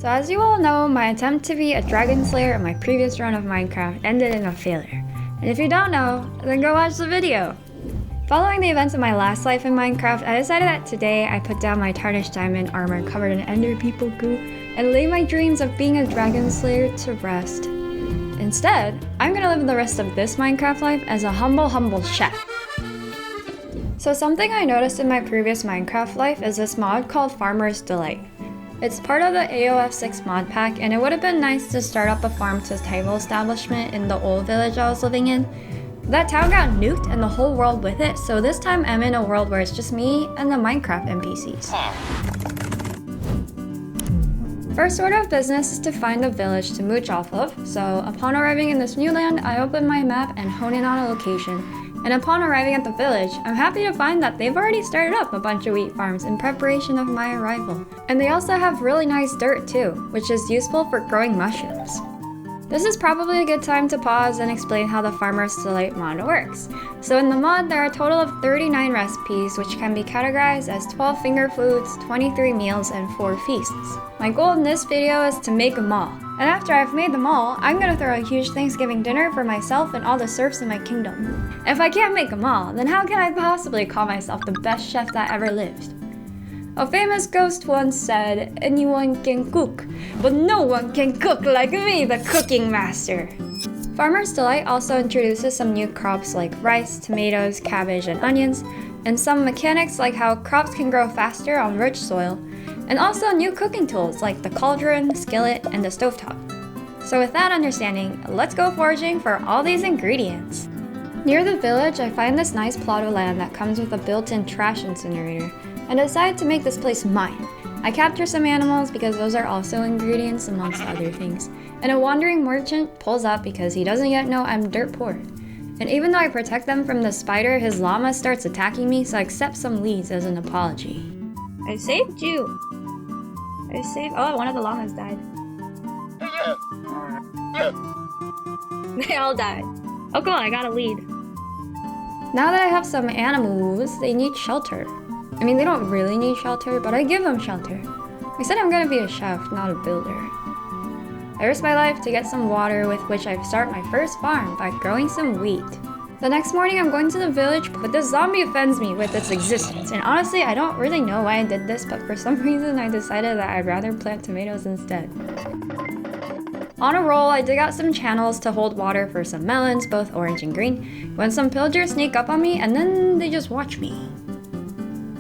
So as you all know, my attempt to be a dragon slayer in my previous run of Minecraft ended in a failure. And if you don't know, then go watch the video. Following the events of my last life in Minecraft, I decided that today I put down my tarnished diamond armor covered in ender people goo and lay my dreams of being a dragon slayer to rest. Instead, I'm gonna live the rest of this Minecraft life as a humble chef. So something I noticed in my previous Minecraft life is this mod called Farmer's Delight. It's part of the AOF6 mod pack, and it would have been nice to start up a farm-to-table establishment in the old village I was living in. That town got nuked and the whole world with it, so this time I'm in a world where it's just me and the Minecraft NPCs. First order of business is to find a village to mooch off of, so upon arriving in this new land, I open my map and hone in on a location. And upon arriving at the village, I'm happy to find that they've already started up a bunch of wheat farms in preparation of my arrival. And they also have really nice dirt too, which is useful for growing mushrooms. This is probably a good time to pause and explain how the Farmer's Delight mod works. So in the mod, there are a total of 39 recipes, which can be categorized as 12 finger foods, 23 meals, and 4 feasts. My goal in this video is to make them all. And after I've made them all, I'm gonna throw a huge Thanksgiving dinner for myself and all the serfs in my kingdom. If I can't make them all, then how can I possibly call myself the best chef that ever lived? A famous ghost once said, anyone can cook, but no one can cook like me, the cooking master. Farmer's Delight also introduces some new crops like rice, tomatoes, cabbage, and onions, and some mechanics like how crops can grow faster on rich soil, and also new cooking tools like the cauldron, the skillet, and the stovetop. So with that understanding, let's go foraging for all these ingredients. Near the village, I find this nice plot of land that comes with a built-in trash incinerator, and decide to make this place mine. I capture some animals because those are also ingredients amongst other things, and a wandering merchant pulls up because he doesn't yet know I'm dirt poor. And even though I protect them from the spider, his llama starts attacking me, so I accept some leads as an apology. I saved you! Oh, one of the llamas died. They all died. Oh come on, I got a lead. Now that I have some animals, they need shelter. I mean, they don't really need shelter, but I give them shelter. I said I'm gonna be a chef, not a builder. I risk my life to get some water with which I start my first farm by growing some wheat. The next morning I'm going to the village, but this zombie offends me with its existence. And honestly, I don't really know why I did this, but for some reason I decided that I'd rather plant tomatoes instead. On a roll, I dig out some channels to hold water for some melons, both orange and green, when some pillagers sneak up on me and then they just watch me.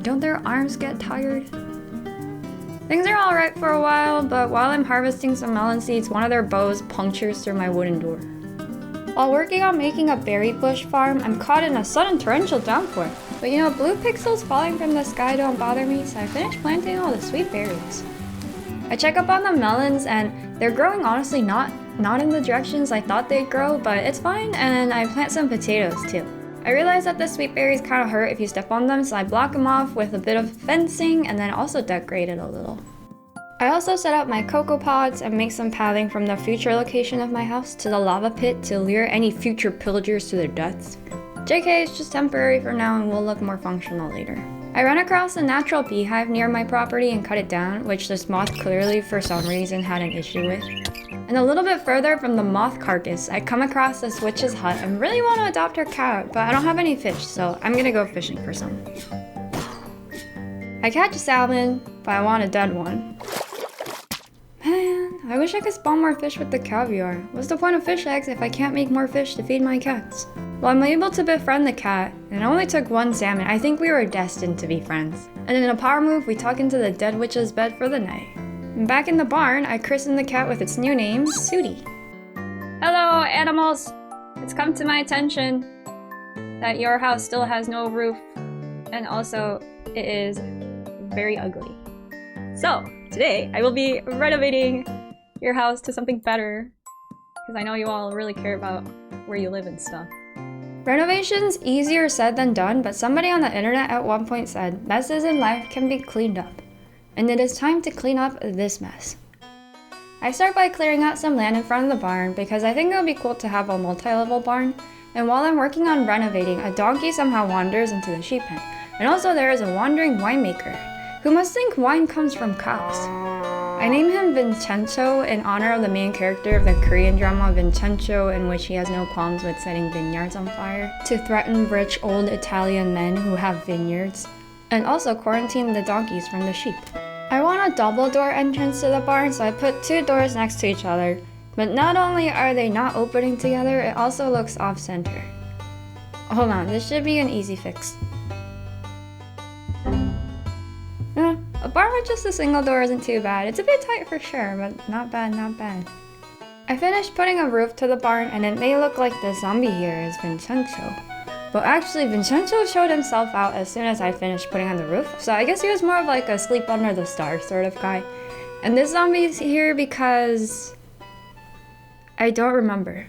Don't their arms get tired? Things are alright for a while, but while I'm harvesting some melon seeds, one of their bows punctures through my wooden door. While working on making a berry bush farm, I'm caught in a sudden torrential downpour. But you know, blue pixels falling from the sky don't bother me, so I finish planting all the sweet berries. I check up on the melons, and they're growing honestly not in the directions I thought they'd grow, but it's fine, and I plant some potatoes too. I realize that the sweet berries kind of hurt if you step on them, so I block them off with a bit of fencing and then also decorate it a little. I also set up my cocoa pods and make some pathing from the future location of my house to the lava pit to lure any future pillagers to their deaths. JK, it's just temporary for now and will look more functional later. I run across a natural beehive near my property and cut it down, which this moth clearly for some reason had an issue with. And a little bit further from the moth carcass, I come across this witch's hut and really want to adopt her cat, but I don't have any fish, so I'm gonna go fishing for some. I catch a salmon, but I want a dead one. Man, I wish I could spawn more fish with the caviar. What's the point of fish eggs if I can't make more fish to feed my cats? Well, I'm able to befriend the cat, and it only took one salmon. I think we were destined to be friends. And in a power move, we tuck into the dead witch's bed for the night. And back in the barn, I christened the cat with its new name, Sooty. Hello, animals! It's come to my attention that your house still has no roof, and also it is very ugly. So, today I will be renovating your house to something better, because I know you all really care about where you live and stuff. Renovation's easier said than done, but somebody on the internet at one point said, messes in life can be cleaned up. And it is time to clean up this mess. I start by clearing out some land in front of the barn because I think it would be cool to have a multi-level barn, and while I'm working on renovating, a donkey somehow wanders into the sheep pen, and also there is a wandering winemaker, who must think wine comes from cows. I named him Vincenzo in honor of the main character of the Korean drama Vincenzo, in which he has no qualms with setting vineyards on fire to threaten rich old Italian men who have vineyards, and also quarantine the donkeys from the sheep. I want a double door entrance to the barn, so I put 2 doors next to each other, but not only are they not opening together, it also looks off-center. Hold on, this should be an easy fix. A barn with just a single door isn't too bad. It's a bit tight for sure, but not bad, not bad. I finished putting a roof to the barn, and it may look like the zombie here is Vincenzo. But actually, Vincenzo showed himself out as soon as I finished putting on the roof, so I guess he was more of like a sleep under the stars sort of guy. And this zombie's here because I don't remember.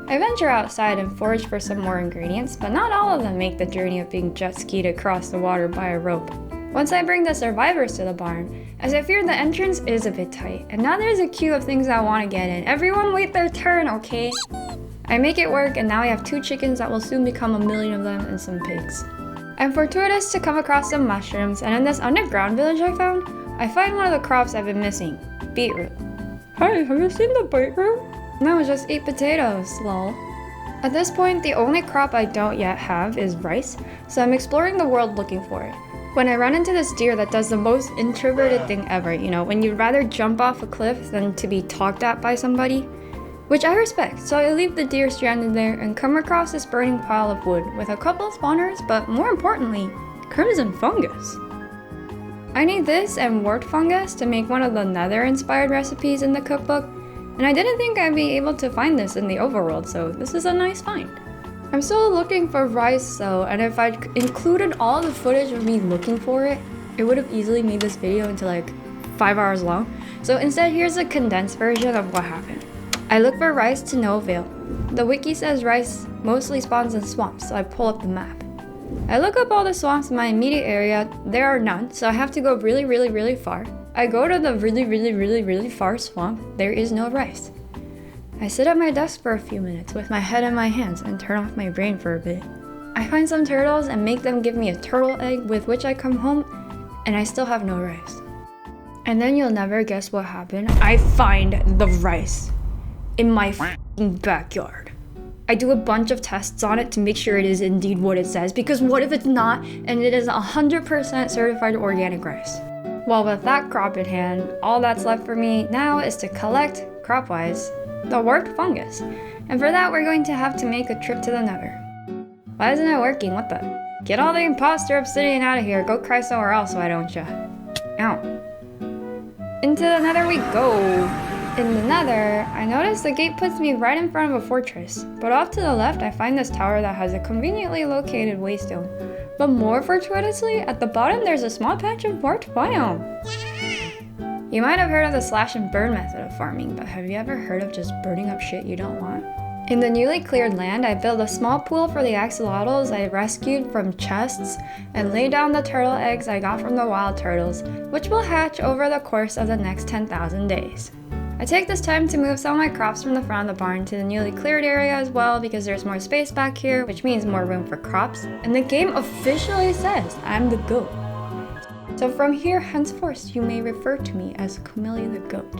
I venture outside and forage for some more ingredients, but not all of them make the journey of being jet skied across the water by a rope. Once I bring the survivors to the barn, as I fear the entrance is a bit tight, and now there's a queue of things I want to get in. Everyone wait their turn, okay? I make it work, and now I have 2 chickens that will soon become 1 million of them and some pigs. I'm fortuitous to come across some mushrooms, and in this underground village I find one of the crops I've been missing, beetroot. Hey, have you seen the beetroot? No, just eat potatoes, lol. At this point, the only crop I don't yet have is rice, so I'm exploring the world looking for it. When I run into this deer that does the most introverted thing ever, you know, when you'd rather jump off a cliff than to be talked at by somebody, which I respect, so I leave the deer stranded there and come across this burning pile of wood with a couple of spawners, but more importantly, crimson fungus. I need this and wart fungus to make one of the nether-inspired recipes in the cookbook, and I didn't think I'd be able to find this in the overworld, so this is a nice find. I'm still looking for rice though, and if I'd included all the footage of me looking for it, it would have easily made this video into like 5 hours long. So instead, here's a condensed version of what happened. I look for rice to no avail. The wiki says rice mostly spawns in swamps, so I pull up the map. I look up all the swamps in my immediate area, there are none, so I have to go really far. I go to the really far swamp, there is no rice. I sit at my desk for a few minutes with my head in my hands and turn off my brain for a bit. I find some turtles and make them give me a turtle egg, with which I come home, and I still have no rice. And then you'll never guess what happened. I find the rice in my f***ing backyard. I do a bunch of tests on it to make sure it is indeed what it says, because what if it's not and it is 100% certified organic rice? Well, with that crop in hand, all that's left for me now is to collect, crop-wise, the wart fungus, and for that we're going to have to make a trip to the nether. Why isn't it working? What the? Get all the imposter obsidian out of here, go cry somewhere else, why don't ya? Ow. Into the nether we go! In the nether, I notice the gate puts me right in front of a fortress, but off to the left I find this tower that has a conveniently located waystone. But more fortuitously, at the bottom there's a small patch of wart biome. You might have heard of the slash and burn method of farming, but have you ever heard of just burning up shit you don't want? In the newly cleared land, I built a small pool for the axolotls I rescued from chests and laid down the turtle eggs I got from the wild turtles, which will hatch over the course of the next 10,000 days. I take this time to move some of my crops from the front of the barn to the newly cleared area as well, because there's more space back here, which means more room for crops, and the game officially says I'm the goat. So from here henceforth you may refer to me as Camellia the Goat.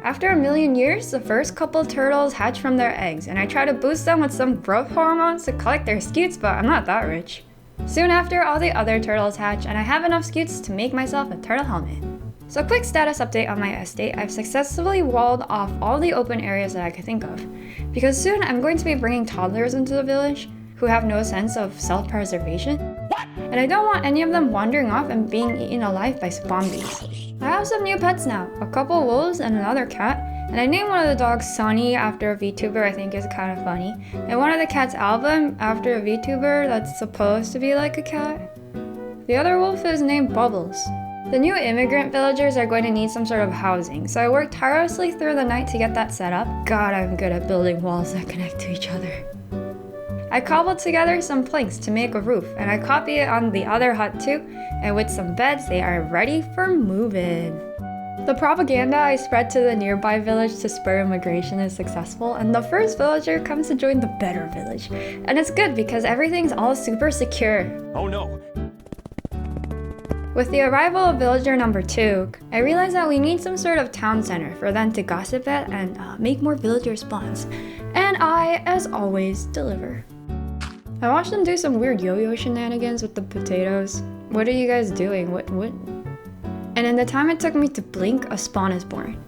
After 1 million years, the first couple turtles hatch from their eggs, and I try to boost them with some growth hormones to collect their scutes, but I'm not that rich. Soon after, all the other turtles hatch, and I have enough scutes to make myself a turtle helmet. So quick status update on my estate, I've successfully walled off all the open areas that I could think of, because soon I'm going to be bringing toddlers into the village who have no sense of self-preservation, and I don't want any of them wandering off and being eaten alive by zombies. I have some new pets now, a couple wolves and another cat, and I named one of the dogs Sunny after a VTuber I think is kind of funny, and one of the cats Alvin after a VTuber that's supposed to be like a cat. The other wolf is named Bubbles. The new immigrant villagers are going to need some sort of housing, so I worked tirelessly through the night to get that set up. God, I'm good at building walls that connect to each other. I cobbled together some planks to make a roof, and I copy it on the other hut too, and with some beds they are ready for move-in. The propaganda I spread to the nearby village to spur immigration is successful, and the first villager comes to join the better village. And it's good because everything's all super secure. Oh no! With the arrival of villager number 2, I realized that we need some sort of town center for them to gossip at and make more villager spawns. And I, as always, deliver. I watched them do some weird yo-yo shenanigans with the potatoes. What are you guys doing? What? And in the time it took me to blink, a spawn is born.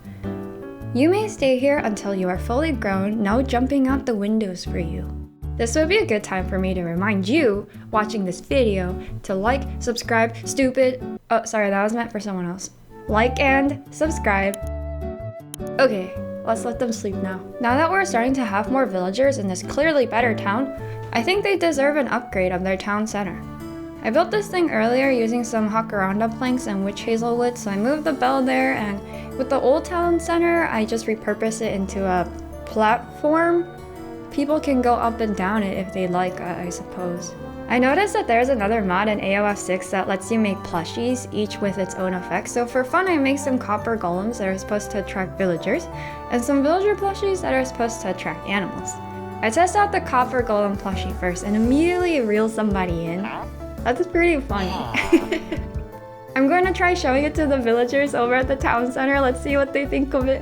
You may stay here until you are fully grown, no jumping out the windows for you. This would be a good time for me to remind you, watching this video, to like, subscribe, oh sorry, that was meant for someone else. Like and subscribe. Okay, let's let them sleep now. Now that we're starting to have more villagers in this clearly better town, I think they deserve an upgrade of their town center. I built this thing earlier using some jacaranda planks and witch hazel wood, so I moved the bell there, and with the old town center, I just repurposed it into a platform. People can go up and down it if they like, I suppose. I noticed that there's another mod in AOF 6 that lets you make plushies, each with its own effects. So for fun, I make some copper golems that are supposed to attract villagers, and some villager plushies that are supposed to attract animals. I test out the copper golem plushie first and immediately reel somebody in. That's pretty funny. I'm going to try showing it to the villagers over at the town center. Let's see what they think of it.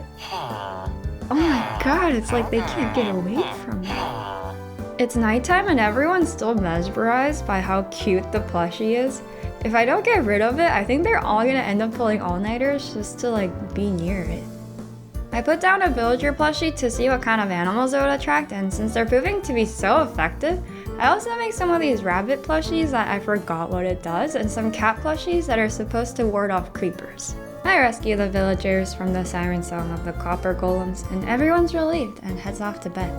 Oh my god, it's like they can't get away from it. It's nighttime and everyone's still mesmerized by how cute the plushie is. If I don't get rid of it, I think they're all gonna end up pulling all-nighters just to like be near it. I put down a villager plushie to see what kind of animals it would attract, and since they're proving to be so effective, I also make some of these rabbit plushies that I forgot what it does, and some cat plushies that are supposed to ward off creepers. I rescue the villagers from the siren song of the copper golems, and everyone's relieved and heads off to bed.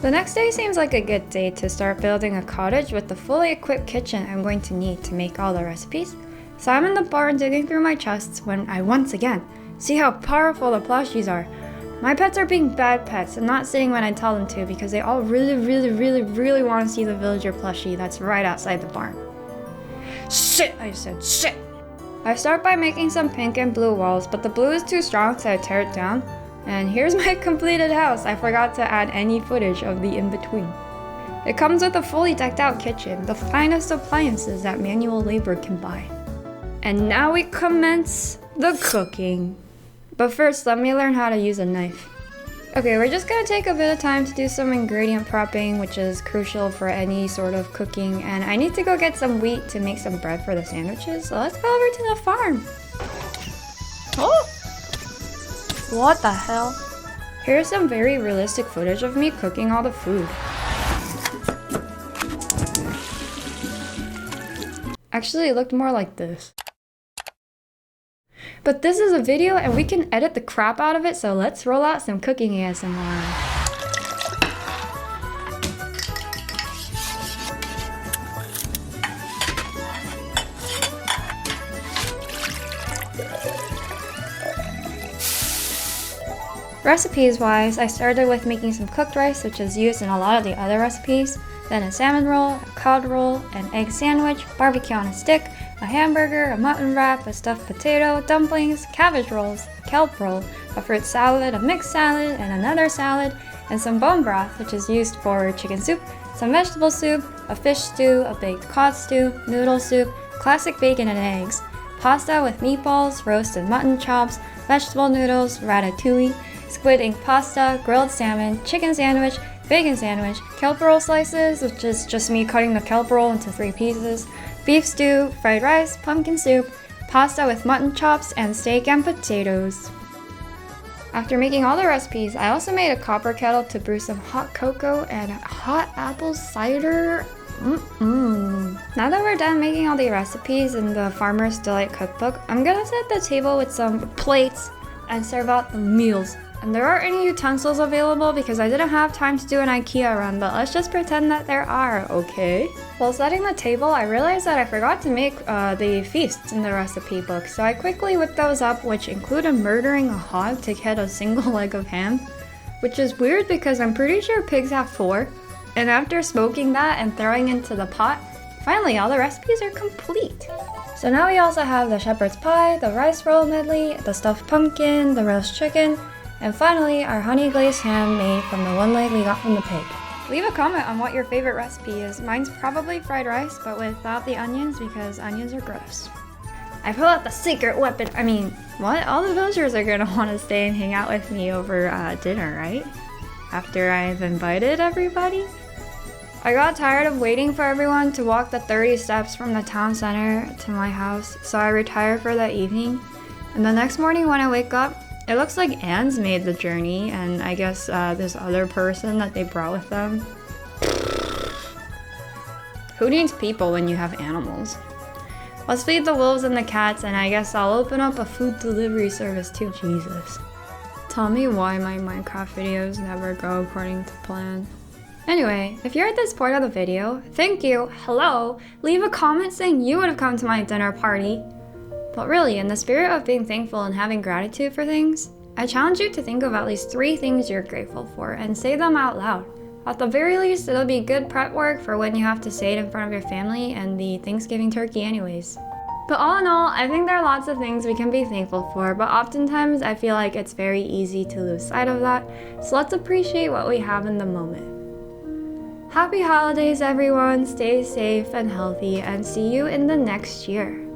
The next day seems like a good day to start building a cottage with the fully equipped kitchen I'm going to need to make all the recipes. So I'm in the barn digging through my chests when I once again see how powerful the plushies are. My pets are being bad pets and not sitting when I tell them to because they all really want to see the villager plushie that's right outside the barn. Sit! I said sit! I start by making some pink and blue walls, but the blue is too strong so I tear it down. And here's my completed house. I forgot to add any footage of the in-between. It comes with a fully decked out kitchen, the finest appliances that manual labor can buy. And now we commence the cooking. But first, let me learn how to use a knife. Okay, we're just gonna take a bit of time to do some ingredient prepping, which is crucial for any sort of cooking, and I need to go get some wheat to make some bread for the sandwiches, so let's go over to the farm. Oh! What the hell? Here's some very realistic footage of me cooking all the food. Actually, it looked more like this. But this is a video and we can edit the crap out of it, so let's roll out some cooking ASMR. Recipes wise, I started with making some cooked rice, which is used in a lot of the other recipes, then a salmon roll, a cod roll, an egg sandwich, barbecue on a stick, a hamburger, a mutton wrap, a stuffed potato, dumplings, cabbage rolls, a kelp roll, a fruit salad, a mixed salad, and another salad, and some bone broth, which is used for chicken soup, some vegetable soup, a fish stew, a baked cod stew, noodle soup, classic bacon and eggs, pasta with meatballs, roasted mutton chops, vegetable noodles, ratatouille, squid ink pasta, grilled salmon, chicken sandwich, bacon sandwich, kelp roll slices, which is just me cutting the kelp roll into 3 pieces, beef stew, fried rice, pumpkin soup, pasta with mutton chops, and steak and potatoes. After making all the recipes, I also made a copper kettle to brew some hot cocoa and hot apple cider. Now that we're done making all the recipes in the Farmer's Delight cookbook, I'm gonna set the table with some plates and serve out the meals. And there aren't any utensils available because I didn't have time to do an IKEA run, but let's just pretend that there are, okay? While setting the table, I realized that I forgot to make the feasts in the recipe book, so I quickly whipped those up, which included murdering a hog to get a single leg of ham, which is weird because I'm pretty sure pigs have 4, and after smoking that and throwing into the pot, finally all the recipes are complete. So now we also have the shepherd's pie, the rice roll medley, the stuffed pumpkin, the roast chicken, and finally, our honey glazed ham made from the one leg we got from the pig. Leave a comment on what your favorite recipe is. Mine's probably fried rice, but without the onions because onions are gross. I pull out the secret weapon. I mean, what? All the villagers are gonna want to stay and hang out with me over dinner, right? After I've invited everybody? I got tired of waiting for everyone to walk the 30 steps from the town center to my house, so I retired for that evening. And the next morning when I wake up, it looks like Anne's made the journey, and I guess this other person that they brought with them. Who needs people when you have animals? Let's feed the wolves and the cats, and I guess I'll open up a food delivery service too. Jesus. Tell me why my Minecraft videos never go according to plan. Anyway, if you're at this point of the video, thank you, hello, leave a comment saying you would have come to my dinner party. But really, in the spirit of being thankful and having gratitude for things, I challenge you to think of at least 3 things you're grateful for and say them out loud. At the very least, it'll be good prep work for when you have to say it in front of your family and the Thanksgiving turkey anyways. But all in all, I think there are lots of things we can be thankful for, but oftentimes I feel like it's very easy to lose sight of that, so let's appreciate what we have in the moment. Happy holidays everyone, stay safe and healthy, and see you in the next year.